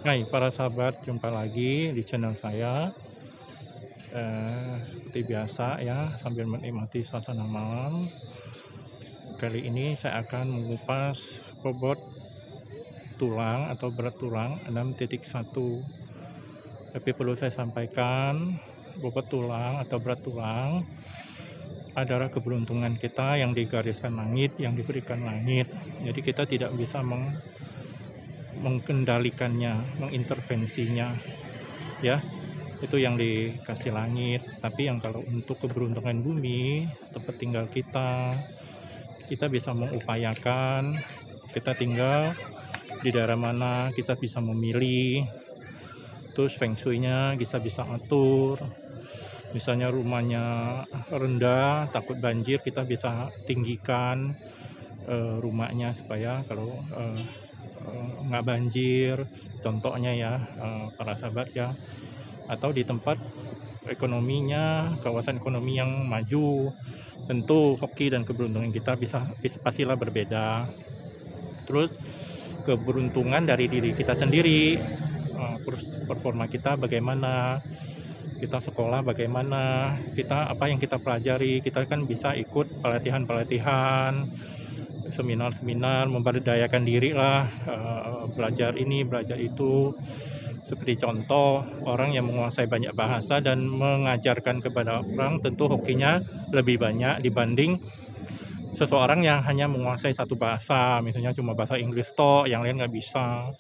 Hai para sahabat, jumpa lagi di channel saya. Seperti biasa ya, sambil menikmati suasana malam. Kali ini saya akan mengupas bobot tulang atau berat tulang 6.1. Tapi perlu saya sampaikan, bobot tulang atau berat tulang adalah keberuntungan kita yang digariskan langit, yang diberikan langit. Jadi kita tidak bisa mengendalikannya, mengintervensinya, ya. Itu yang dikasih langit. Tapi yang kalau untuk keberuntungan bumi, tempat tinggal kita bisa mengupayakan. Kita tinggal di daerah mana, kita bisa memilih. Terus feng shui-nya bisa atur. Misalnya rumahnya rendah, takut banjir, kita bisa tinggikan rumahnya supaya kalau nggak banjir. Contohnya ya, para sahabat ya, atau di tempat ekonominya, kawasan ekonomi yang maju, tentu hoki dan keberuntungan kita pastilah berbeda. Terus keberuntungan dari diri kita sendiri, terus performa kita bagaimana, kita sekolah bagaimana, kita apa yang kita pelajari, kita kan bisa ikut pelatihan-pelatihan, seminar-seminar, memberdayakan diri lah, belajar ini, belajar itu. Seperti contoh, orang yang menguasai banyak bahasa dan mengajarkan kepada orang tentu hokinya lebih banyak dibanding seseorang yang hanya menguasai satu bahasa, misalnya cuma bahasa Inggris toh, yang lain nggak bisa.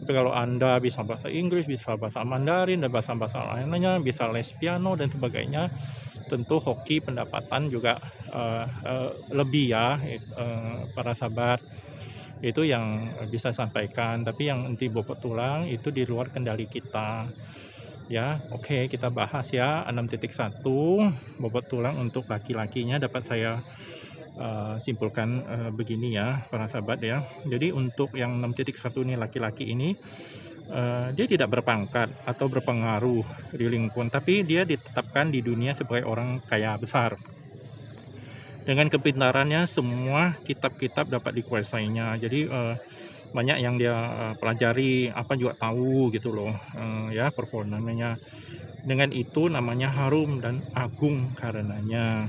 Tapi kalau Anda bisa bahasa Inggris, bisa bahasa Mandarin, dan bahasa-bahasa lainnya, bisa les piano dan sebagainya, tentu hoki pendapatan juga lebih ya, para sahabat. Itu yang bisa sampaikan. Tapi yang inti bobot tulang itu di luar kendali kita ya. Oke, kita bahas ya 6.1 bobot tulang untuk laki-lakinya. Dapat saya simpulkan begini ya para sahabat ya. Jadi untuk yang 6.1 ini, laki-laki ini dia tidak berpangkat atau berpengaruh di lingkungan, tapi dia ditetapkan di dunia sebagai orang kaya besar. Dengan kepintarannya semua kitab-kitab dapat dikuasainya. Jadi banyak yang dia pelajari, apa juga tahu gitu loh, ya performanya. Dengan itu namanya harum dan agung karenanya.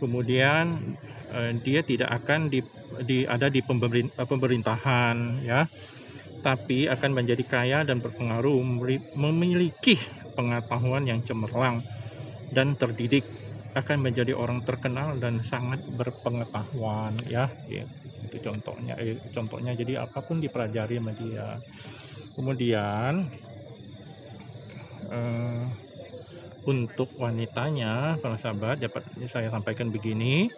Kemudian dia tidak akan ada di pemerintahan ya, tapi akan menjadi kaya dan berpengaruh, memiliki pengetahuan yang cemerlang dan terdidik, akan menjadi orang terkenal dan sangat berpengetahuan ya. Itu contohnya, jadi apapun dipelajari sama dia. Kemudian untuk wanitanya, para sahabat, dapat saya sampaikan begini.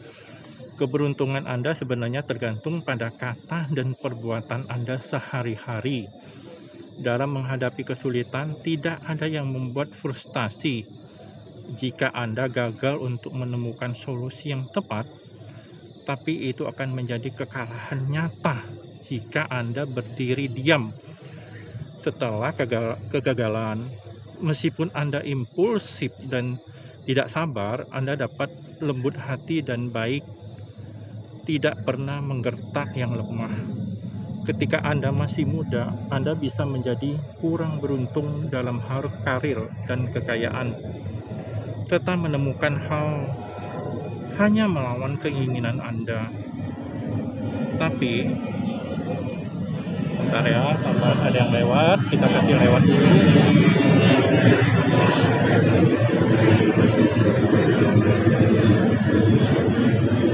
Keberuntungan Anda sebenarnya tergantung pada kata dan perbuatan Anda sehari-hari. Dalam menghadapi kesulitan, tidak ada yang membuat frustasi. Jika Anda gagal untuk menemukan solusi yang tepat, tapi itu akan menjadi kekalahan nyata jika Anda berdiri diam setelah kegagalan. Meskipun Anda impulsif dan tidak sabar, Anda dapat lembut hati dan baik, tidak pernah menggertak yang lemah. Ketika Anda masih muda, Anda bisa menjadi kurang beruntung dalam hal karir dan kekayaan, serta menemukan hal hanya melawan keinginan Anda. Tapi bentar ya, sahabat, ada yang lewat, kita kasih lewat dulu.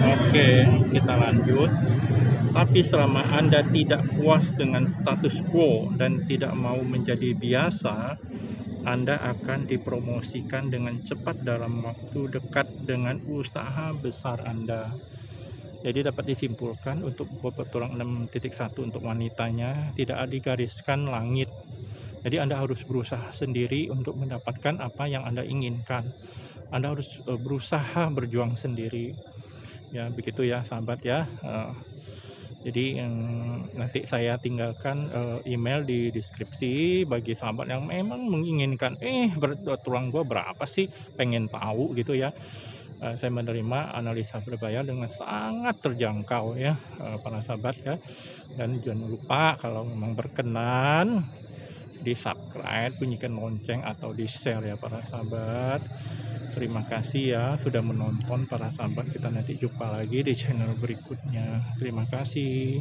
Oke, kita lanjut. Tapi selama Anda tidak puas dengan status quo dan tidak mau menjadi biasa, Anda akan dipromosikan dengan cepat dalam waktu dekat dengan usaha besar Anda. Jadi dapat disimpulkan untuk bobot tulang 6.1 untuk wanitanya tidak digariskan langit. Jadi Anda harus berusaha sendiri untuk mendapatkan apa yang Anda inginkan. Anda harus berusaha berjuang sendiri. Ya, begitu ya sahabat ya. Jadi nanti saya tinggalkan email di deskripsi bagi sahabat yang memang menginginkan berat tulang gua berapa sih, pengen tahu gitu ya. Saya menerima analisa berbayar dengan sangat terjangkau ya, para sahabat ya. Dan jangan lupa kalau memang berkenan di subscribe, bunyikan lonceng atau di share ya para sahabat. Terima kasih ya sudah menonton para sahabat, kita nanti jumpa lagi di channel berikutnya. Terima kasih.